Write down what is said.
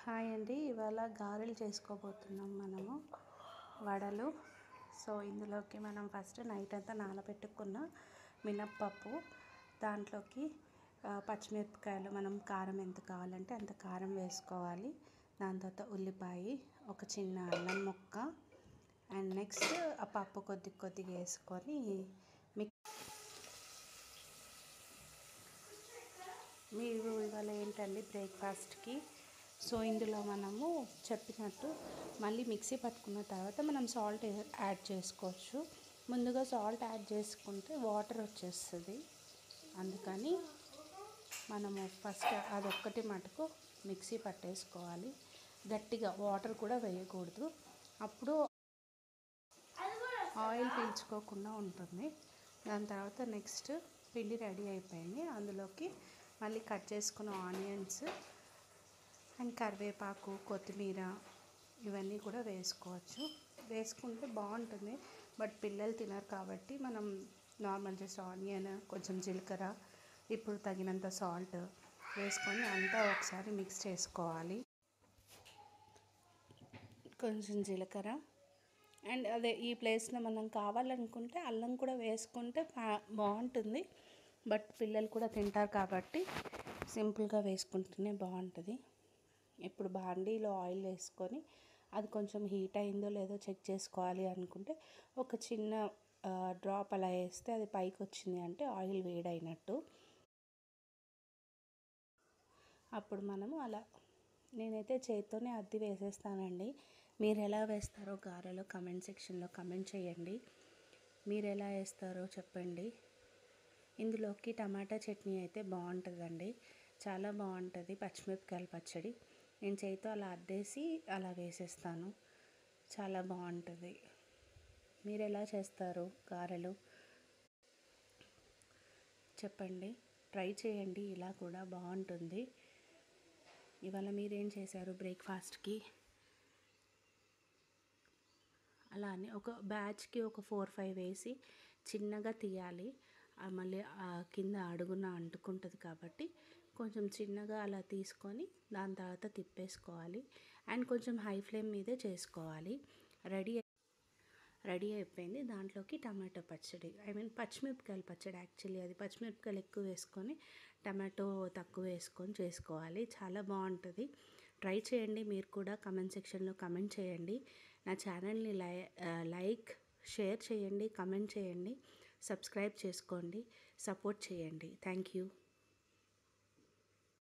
Hi అండి. ఇవాళ గారెలు చేసుకోబోతున్నాం మనము, వడలు. సో ఇందులోకి మనం ఫస్ట్ నైట్ అంతా నానబెట్టుకున్న మినప్పప్పు, దాంట్లోకి పచ్చిమిరపకాయలు, మనం కారం ఎంత కావాలంటే అంత కారం వేసుకోవాలి. దాని తర్వాత ఉల్లిపాయ, ఒక చిన్న అల్లం ముక్క, అండ్ నెక్స్ట్ ఆ పప్పు కొద్దిగా వేసుకొని మీరు ఇవాళ ఏంటండి బ్రేక్ఫాస్ట్కి. సో ఇందులో మనము చెప్పినట్టు మళ్ళీ మిక్సీ పట్టుకున్న తర్వాత మనం సాల్ట్ యాడ్ చేసుకోవచ్చు. ముందుగా సాల్ట్ యాడ్ చేసుకుంటే వాటర్ వచ్చేస్తుంది, అందుకని మనము ఫస్ట్ అదొక్కటి మటుకు మిక్సీ పట్టేసుకోవాలి. గట్టిగా వాటర్ కూడా వేయకూడదు, అప్పుడు ఆయిల్ పీల్చుకోకుండా ఉంటుంది. దాని తర్వాత నెక్స్ట్ పిండి రెడీ అయిపోయింది. అందులోకి మళ్ళీ కట్ చేసుకున్న ఆనియన్స్ అండ్ కరివేపాకు, కొత్తిమీర ఇవన్నీ కూడా వేసుకోవచ్చు. వేసుకుంటే బాగుంటుంది, బట్ పిల్లలు తినరు కాబట్టి మనం నార్మల్ జస్ట్ ఆనియన్, కొంచెం జీలకర్ర, ఇప్పుడు తగినంత సాల్ట్ వేసుకొని అంతా ఒకసారి మిక్స్ చేసుకోవాలి. కొంచెం జీలకర్ర అండ్ అదే ఈ ప్లేస్లో మనం కావాలనుకుంటే అల్లం కూడా వేసుకుంటే బాగుంటుంది, బట్ పిల్లలు కూడా తింటారు కాబట్టి సింపుల్గా వేసుకుంటేనే బాగుంటుంది. ఇప్పుడు బాండీలో ఆయిల్ వేసుకొని అది కొంచెం హీట్ అయిందో లేదో చెక్ చేసుకోవాలి అనుకుంటే ఒక చిన్న డ్రాప్ అలా వేస్తే అది పైకి వచ్చింది అంటే ఆయిల్ వేడైనట్టు. అప్పుడు మనము అలా, నేనైతే చేత్తోనే అద్ది వేసేస్తానండి. మీరు ఎలా వేస్తారో గారెలో కమెంట్ సెక్షన్లో కమెంట్ చేయండి. మీరు ఎలా వేస్తారో చెప్పండి. ఇందులోకి టమాటా చట్నీ అయితే బాగుంటుందండి, చాలా బాగుంటుంది. పచ్చిమిరపకాయల పచ్చడి నేను చేతితో అలా అద్దేసి అలా వేసేస్తాను, చాలా బాగుంటుంది. మీరు ఎలా చేస్తారు గారెలు చెప్పండి, ట్రై చేయండి, ఇలా కూడా బాగుంటుంది. ఇవాళ మీరేం చేశారు బ్రేక్ఫాస్ట్కి? అలానే ఒక బ్యాచ్కి ఒక 4-5 వేసి చిన్నగా తీయాలి, మళ్ళీ కింద అడుగున అంటుకుంటుంది కాబట్టి కొంచెం చిన్నగా అలా తీసుకొని దాని తర్వాత తిప్పేసుకోవాలి. అండ్ కొంచెం హై ఫ్లేమ్ మీదే చేసుకోవాలి. రెడీ అయిపోయింది. దాంట్లోకి టమాటో పచ్చడి, పచ్చిమిరపకాయల పచ్చడి. యాక్చువల్లీ అది పచ్చిమిరపకాయలు ఎక్కువ వేసుకొని టమాటో తక్కువ వేసుకొని చేసుకోవాలి, చాలా బాగుంటుంది. ట్రై చేయండి మీరు కూడా. కమెంట్ సెక్షన్లో కమెంట్ చేయండి. నా ఛానల్ని లైక్, షేర్ చేయండి, కమెంట్ చేయండి, సబ్స్క్రైబ్ చేసుకోండి, సపోర్ట్ చేయండి. Thank you.